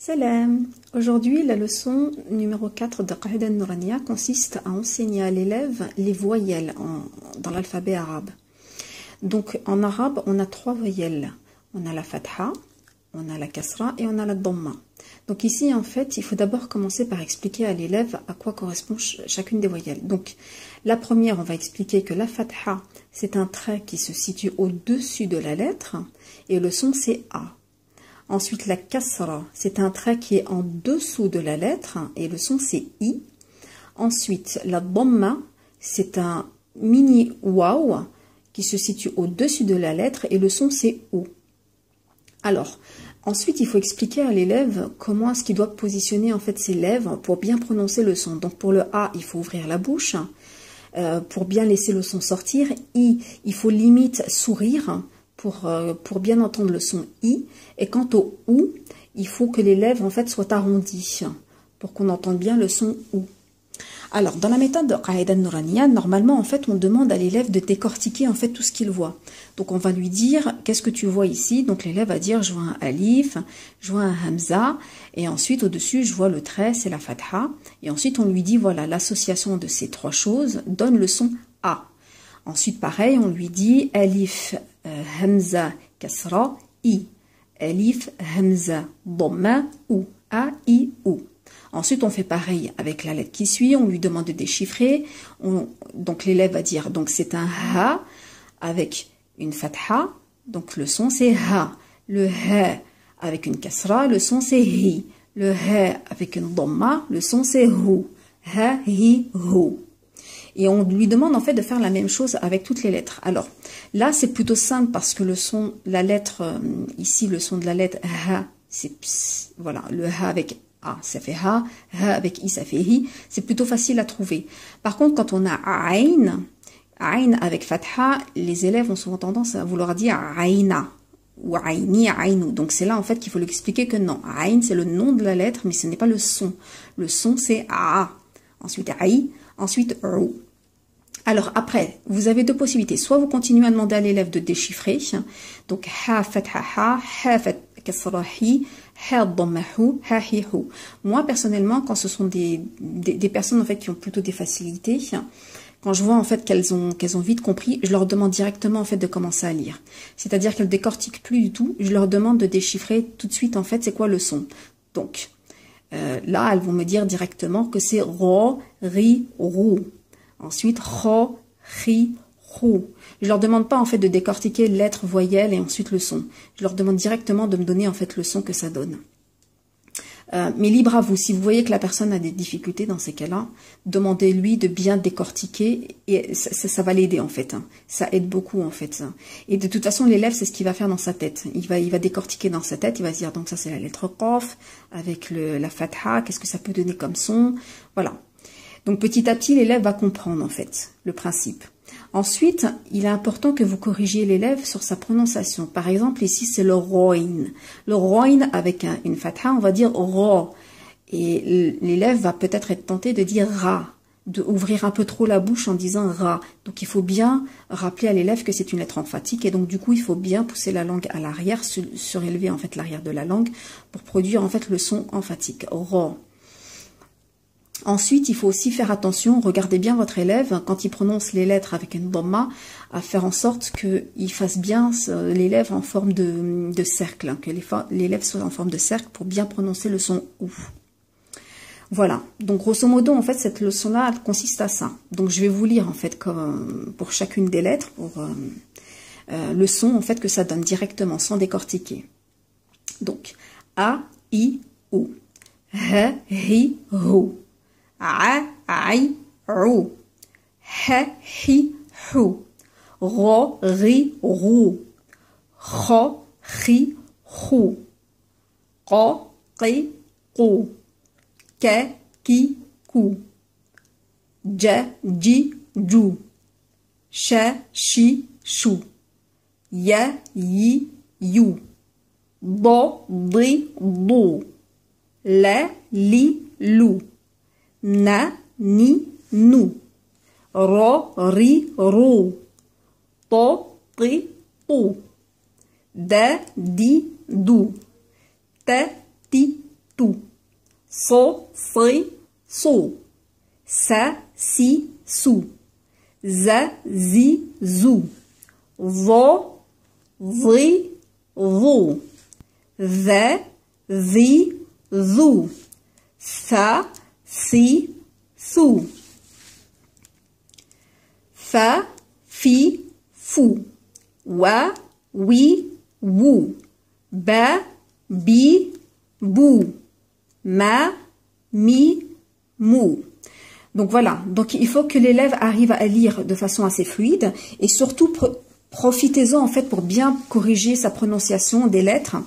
Salam. Aujourd'hui, la leçon numéro 4 de Qa'ida Nouraniya consiste à enseigner à l'élève les voyelles dans l'alphabet arabe. Donc, en arabe, on a 3 voyelles. On a la fatha, on a la kasra et on a la dhamma. Donc ici, en fait, il faut d'abord commencer par expliquer à l'élève à quoi correspond chacune des voyelles. Donc, la première, on va expliquer que la fatha, c'est un trait qui se situe au-dessus de la lettre et le son, c'est A. Ensuite, la kasra, c'est un trait qui est en dessous de la lettre et le son, c'est I. Ensuite, la dhamma, c'est un mini waw qui se situe au-dessus de la lettre et le son, c'est O. Alors, ensuite, il faut expliquer à l'élève comment est-ce qu'il doit positionner en fait ses lèvres pour bien prononcer le son. Donc, pour le A, il faut ouvrir la bouche pour bien laisser le son sortir. I, il faut limite sourire pour bien entendre le son I. Et quant au OU, il faut que les lèvres en fait soient arrondies pour qu'on entende bien le son OU. Alors, dans la méthode de Qa'ida Nouraniya, normalement, en fait, on demande à l'élève de décortiquer en fait tout ce qu'il voit. Donc, on va lui dire, qu'est-ce que tu vois ici? Donc, l'élève va dire, je vois un alif, je vois un hamza, et ensuite, au-dessus, je vois le trait, c'est la fatha. Et ensuite, on lui dit, voilà, l'association de ces 3 choses donne le son A. Ensuite, pareil, on lui dit, alif, hamza, kasra, I. Alif, hamza, dhamma, ou. A, I, ou. Ensuite, on fait pareil avec la lettre qui suit, on lui demande de déchiffrer. Donc, l'élève va dire, donc c'est un ha avec une fatha, donc le son c'est ha. Le ha avec une kasra, le son c'est hi. Le ha avec une dhamma, le son c'est hu. Ha, hi, hu. Et on lui demande en fait de faire la même chose avec toutes les lettres. Alors, là c'est plutôt simple parce que le son, la lettre, ici le son de la lettre ha, c'est ps, voilà, le ha avec A, ça fait ha, ha avec I, ça fait hi. C'est plutôt facile à trouver. Par contre, quand on a aïn avec fatha, les élèves ont souvent tendance à vouloir dire aïna ou aïni, aïnou. Donc c'est là en fait qu'il faut lui expliquer que non. Aïn, c'est le nom de la lettre, mais ce n'est pas le son. Le son, c'est a. Ensuite aï, ensuite ou. Alors après, vous avez 2 possibilités. Soit vous continuez à demander à l'élève de déchiffrer. Donc ha, fatha, ha kasra, hi, ha, dhamma, hu, ha, hi, hu. Moi, personnellement, quand ce sont des personnes en fait qui ont plutôt des facilités, quand je vois en fait qu'elles ont vite compris, je leur demande directement en fait de commencer à lire. C'est-à-dire qu'elles décortiquent plus du tout. Je leur demande de déchiffrer tout de suite en fait c'est quoi le son. Donc là, elles vont me dire directement que c'est ro, ri, rou. Ensuite, ro, ri, rou. Je leur demande pas en fait de décortiquer lettres, voyelles et ensuite le son. Je leur demande directement de me donner en fait le son que ça donne. Mais libre à vous, si vous voyez que la personne a des difficultés dans ces cas-là, demandez-lui de bien décortiquer et ça va l'aider en fait. Ça aide beaucoup en fait. Et de toute façon, l'élève, c'est ce qu'il va faire dans sa tête. Il va décortiquer dans sa tête, il va se dire donc ça c'est la lettre qaf avec la fatha, qu'est-ce que ça peut donner comme son, voilà. Donc petit à petit, l'élève va comprendre en fait le principe. Ensuite, il est important que vous corrigiez l'élève sur sa prononciation. Par exemple, ici, c'est le roin. Le roin avec une fatha, on va dire ro. Et l'élève va peut-être être tenté de dire ra, d'ouvrir un peu trop la bouche en disant ra. Donc, il faut bien rappeler à l'élève que c'est une lettre emphatique. Et donc, du coup, il faut bien pousser la langue à l'arrière, surélever en fait l'arrière de la langue pour produire en fait le son emphatique. Ro. Ensuite, il faut aussi faire attention, regardez bien votre élève, quand il prononce les lettres avec une dhamma, à faire en sorte qu'il fasse bien l'élève en forme de cercle, que l'élève soit en forme de cercle pour bien prononcer le son OU. Voilà, donc grosso modo, en fait, cette leçon-là consiste à ça. Donc je vais vous lire, en fait, comme pour chacune des lettres, pour le son, en fait, que ça donne directement, sans décortiquer. Donc, A, I, OU. H, hi, HU. A, aï, rou. Ha, hi, hu. Ro, ri, rou. Kho, chi, hu. Ko, qi, qu. Ka, ki, ku. Ja, ji, ju. Sha, shi, shu. Ya, yi, you. Do, di, du. La, li, lu. Na, ni, nu. Ro, ri, ru. To, ti, tu. Da, di, du. Ta, ti, tout. So, si, so. Sa, si, sou. Za, zi, zou. Vo, zi, vo. Ve, zi, zou. Fa, si, sou. Fa, fi, fou. Wa, wi, wou. Ba, bi, bou. Ma, mi, mou. Donc voilà, donc il faut que l'élève arrive à lire de façon assez fluide et surtout profitez-en en fait pour bien corriger sa prononciation des lettres,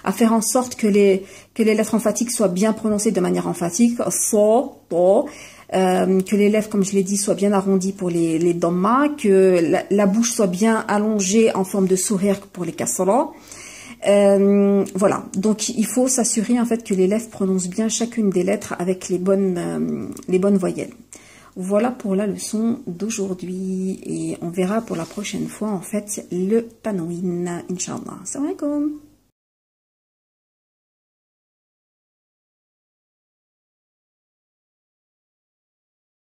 à faire en sorte que les lettres emphatiques soient bien prononcées de manière emphatique, so, to, que les lèvres, comme je l'ai dit, soient bien arrondies pour les dhamma, que la bouche soit bien allongée en forme de sourire pour les kasra. Voilà, donc il faut s'assurer en fait que l'élève prononce bien chacune des lettres avec les bonnes voyelles. Voilà pour la leçon d'aujourd'hui et on verra pour la prochaine fois en fait le tanwin, Inch'Allah. Assalamu alaikum.